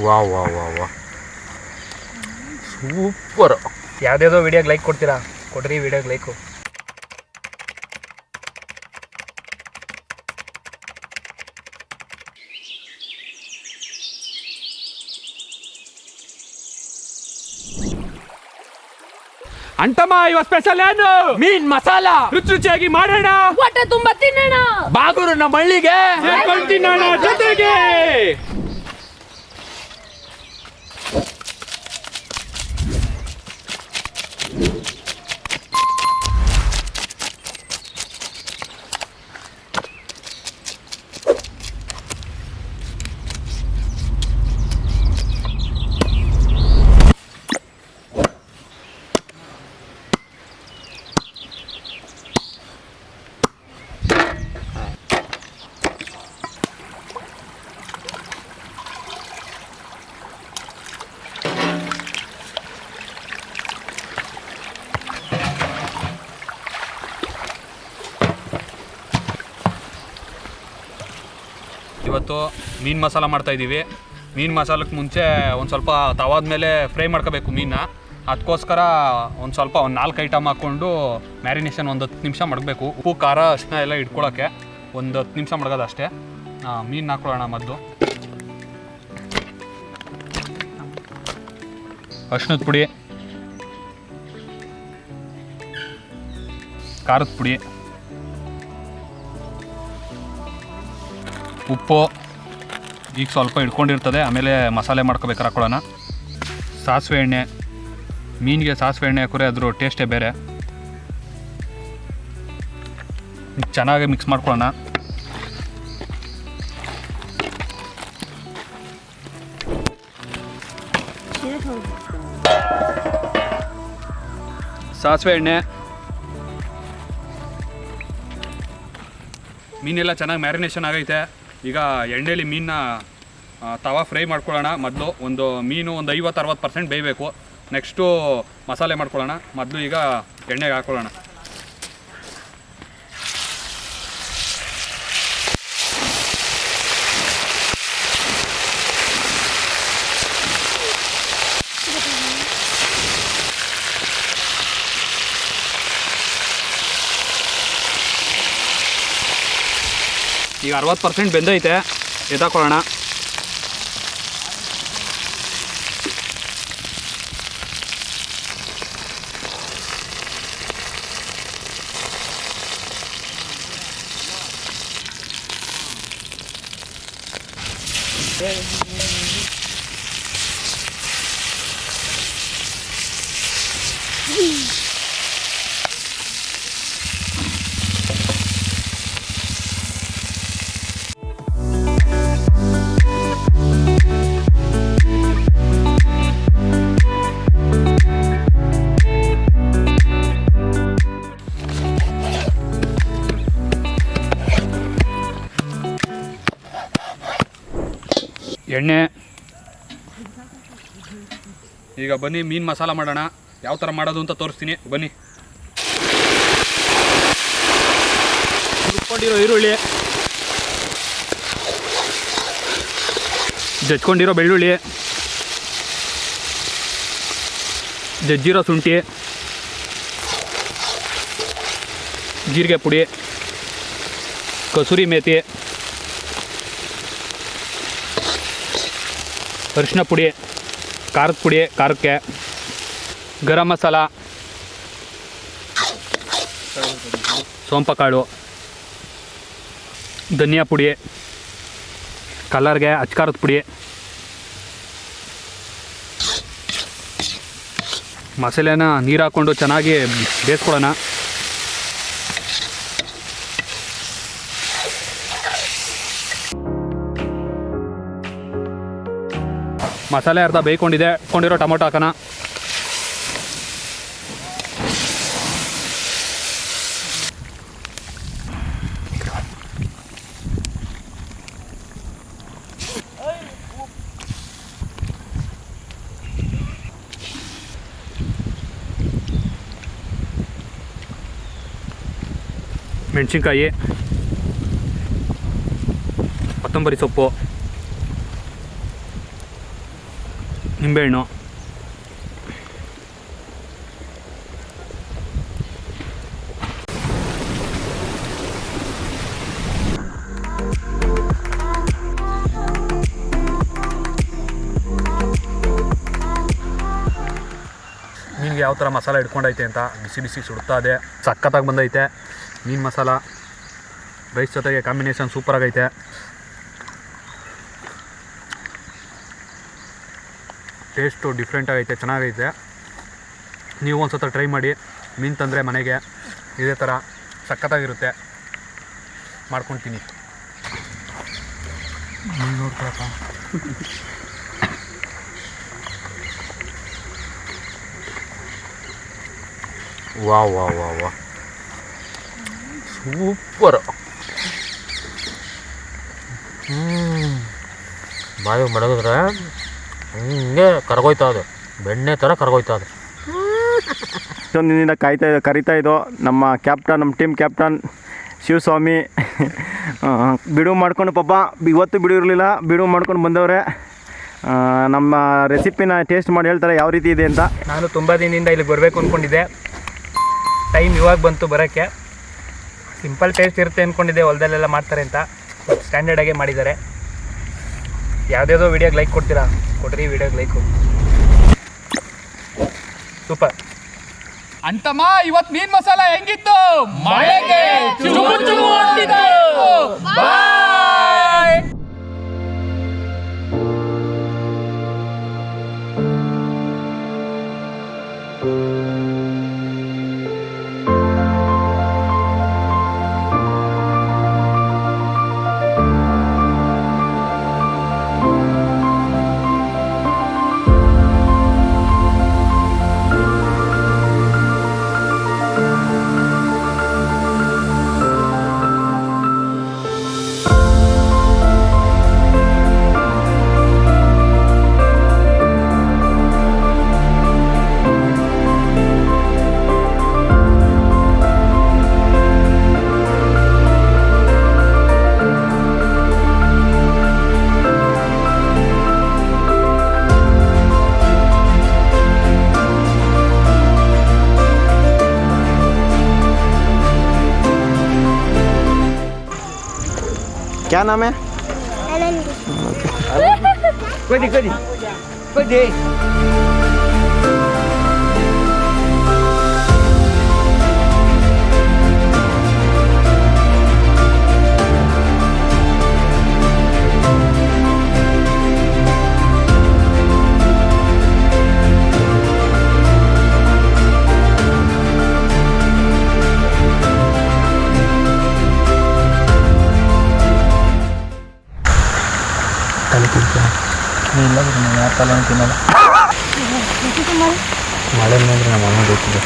ವಾ ವಾ ವಾ ವಾ ಸೂಪರ್. ಯಾವುದ್ಯಾವುದೋ ವಿಡಿಯೋಗೆ ಲೈಕ್ ಕೊಡ್ತೀರಾ, ಕೊಡ್ರಿ ವಿಡಿಯೋಗೆ ಲೈಕು. ಅಂತಮ್ಮ ಇವತ್ತು ಸ್ಪೆಷಲ್ ಏನು? ಮೀನ್ ಮಸಾಲ. ರುಚಿಯಾಗಿ ಮಾಡೋಣ, ಹೊಟ್ಟೆ ತುಂಬ ತಿನ್ನೋಣ, ಬಾಗೂರಿನ ಮಳ್ಳಿಗೆ ತಿನ್ನೋಣ ಜೊತೆಗೆ. ಇವತ್ತು ಮೀನು ಮಸಾಲ ಮಾಡ್ತಾಯಿದ್ದೀವಿ. ಮೀನು ಮಸಾಲಕ್ಕೆ ಮುಂಚೆ ಒಂದು ಸ್ವಲ್ಪ ತವಾದ ಮೇಲೆ ಫ್ರೈ ಮಾಡ್ಕೋಬೇಕು ಮೀನನ್ನ. ಅದಕ್ಕೋಸ್ಕರ ಒಂದು 4 ಐಟಮ್ ಹಾಕ್ಕೊಂಡು ಮ್ಯಾರಿನೇಷನ್ ಒಂದು 10 ನಿಮಿಷ ಮಾಡಬೇಕು. ಉಪ್ಪು ಖಾರ ಅರಿಶಿನ ಎಲ್ಲ ಇಟ್ಕೊಳ್ಳೋಕ್ಕೆ ಒಂದು 10 ನಿಮಿಷ ಮಡಗೋದು ಅಷ್ಟೇ. ಮೀನು ಹಾಕ್ಕೊಳ್ಳೋಣ. ಮೊದಲು ಅರಿಶಿನದ ಪುಡಿ, ಖಾರದ ಪುಡಿ, ಉಪ್ಪು ಈಗ ಸ್ವಲ್ಪ ಇಟ್ಕೊಂಡಿರ್ತದೆ. ಆಮೇಲೆ ಮಸಾಲೆ ಮಾಡ್ಕೋಬೇಕಾರೆ ಹಾಕ್ಕೊಳ್ಳೋಣ. ಸಾಸಿವೆ ಎಣ್ಣೆ, ಮೀನಿಗೆ ಸಾಸಿವೆ ಎಣ್ಣೆ ಹಾಕಿದ್ರೆ ಅದ್ರ ಟೇಸ್ಟೇ ಬೇರೆ. ಚೆನ್ನಾಗಿ ಮಿಕ್ಸ್ ಮಾಡ್ಕೊಳ್ಳೋಣ. ಸಾಸಿವೆ ಎಣ್ಣೆ, ಮೀನೆಲ್ಲ ಚೆನ್ನಾಗಿ ಮ್ಯಾರಿನೇಷನ್ ಆಗೈತೆ. ಈಗ ಎಣ್ಣೆಲಿ ಮೀನನ್ನ ತವಾ ಫ್ರೈ ಮಾಡ್ಕೊಳ್ಳೋಣ. ಮೊದಲು ಒಂದು ಮೀನು ಒಂದು 50-60% ಬೇಯಬೇಕು. ನೆಕ್ಸ್ಟು ಮಸಾಲೆ ಮಾಡ್ಕೊಳ್ಳೋಣ. ಮೊದಲು ಈಗ ಎಣ್ಣೆಗೆ ಹಾಕ್ಕೊಳ್ಳೋಣ. ಈಗ 60% ಬೆಂದೈತೆ, ಎತ್ತಾಕೊಳ್ಳೋಣ. ಎಣ್ಣೆ. ಈಗ ಬನ್ನಿ ಮೀನು ಮಸಾಲ ಮಾಡೋಣ. ಯಾವ ಥರ ಮಾಡೋದು ಅಂತ ತೋರಿಸ್ತೀನಿ ಬನ್ನಿ. ರುಬ್ಕೊಂಡಿರೋ ಈರುಳ್ಳಿ, ಜಜ್ಕೊಂಡಿರೋ ಬೆಳ್ಳುಳ್ಳಿ, ಜಜ್ಜಿರೋ ಶುಂಠಿ, ಜೀರಿಗೆ ಪುಡಿ, ಕಸೂರಿ ಮೇಥಿ, ಅರಿಶಿನ ಪುಡಿ, ಖಾರದ ಪುಡಿ ಖಾರಕ್ಕೆ, ಗರಂ ಮಸಾಲ, ಸೋಂಪು ಕಾಳು, ಧನಿಯಾ ಪುಡಿ, ಕಲರ್ಗೆ ಅಚ್ಕಾರದ ಪುಡಿ, ಮಸಾಲೆನ ನೀರು ಹಾಕ್ಕೊಂಡು ಚೆನ್ನಾಗಿ ಬೇಯಿಸ್ಕೊಳ್ಳೋಣ. ಮಸಾಲೆ ಅರ್ಧ ಬೇಯ್ಕೊಂಡಿದೆ. ಇಟ್ಕೊಂಡಿರೋ ಟೊಮೊಟೊ ಹಾಕೋಣ. ಮೆಣಸಿನ್ಕಾಯಿ, ಕೊತ್ತಂಬರಿ ಸೊಪ್ಪು, ನಿಂಬೆಹಣ್ಣು, ಮೀನಿಗೆ ಯಾವ ಥರ ಮಸಾಲ ಇಟ್ಕೊಂಡೈತೆ ಅಂತ ಬಿಸಿ ಬಿಸಿ ಸುಡ್ತಾ ಇದೆ. ಸಖತ್ತಾಗಿ ಬಂದೈತೆ ಮೀನು ಮಸಾಲ. ರೈಸ್ ಜೊತೆಗೆ ಕಾಂಬಿನೇಷನ್ ಸೂಪರಾಗೈತೆ. ಟೇಸ್ಟು ಡಿಫ್ರೆಂಟಾಗೈತೆ, ಚೆನ್ನಾಗೈತೆ. ನೀವು ಒಂದು ಸಲ ಟ್ರೈ ಮಾಡಿ. ಮೀನು ತಂದರೆ ಮನೆಗೆ ಇದೇ ಥರ ಸಖತ್ತಾಗಿರುತ್ತೆ, ಮಾಡ್ಕೊತೀನಿ. ನೋಡ್ಕೊಳಪ್ಪ, ವಾ ವಾ ವಾ ವಾ ಸೂಪರ್. ಬಾಯಿ ಮಡಗಿದ್ರೆ ಹಿಂಗೆ ಕರಗೋಯ್ತಾ ಅದು, ಬೆಣ್ಣೆ ಥರ ಕರಗೋಯ್ತಾ ಅದು. ಇಷ್ಟೊಂದಿನಿಂದ ಕರಿತಾ ಇದ್ದೋ ನಮ್ಮ ಕ್ಯಾಪ್ಟನ್, ನಮ್ಮ ಟೀಮ್ ಕ್ಯಾಪ್ಟನ್ ಶಿವಸ್ವಾಮಿ ಬಿಡುವು ಮಾಡ್ಕೊಂಡು ಪಾಪ ಇವತ್ತು ಬಿಡುವು ಇರಲಿಲ್ಲ, ಬಿಡುವು ಮಾಡ್ಕೊಂಡು ಬಂದವ್ರೆ. ನಮ್ಮ ರೆಸಿಪಿನ ಟೇಸ್ಟ್ ಮಾಡಿ ಹೇಳ್ತಾರೆ ಯಾವ ರೀತಿ ಇದೆ ಅಂತ. ನಾನು ತುಂಬ ದಿನದಿಂದ ಇಲ್ಲಿಗೆ ಬರಬೇಕು ಅಂದ್ಕೊಂಡಿದ್ದೆ. ಟೈಮ್ ಇವಾಗ ಬಂತು ಬರೋಕ್ಕೆ. ಸಿಂಪಲ್ ಟೇಸ್ಟ್ ಇರುತ್ತೆ ಅಂದ್ಕೊಂಡಿದ್ದೆ, ಹೊಲದಲ್ಲೆಲ್ಲ ಮಾಡ್ತಾರೆ ಅಂತ. ಸ್ಟ್ಯಾಂಡರ್ಡಾಗೆ ಮಾಡಿದ್ದಾರೆ. ಯಾವುದ್ಯಾವುದೋ ವೀಡಿಯೋಗೆ ಲೈಕ್ ಕೊಡ್ತೀರಾ, ಕೊಡ್ರಿ ವೀಡಿಯೋಗೆ ಲೈಕು. ಸೂಪರ್. ಅಂತಮ್ಮ ಇವತ್ತು ಮೀನ್ ಮಸಾಲ ಹೆಂಗಿತ್ತು? ಮಳೆಗೆ ಚುಮು ಚುಮು ಅಂತಿದೆ. ಬಾಯ್. क्या नाम है? ಮಳೆ ನಮ್ಮ ಅಮ್ಮ ಗೊತ್ತಿದೆ.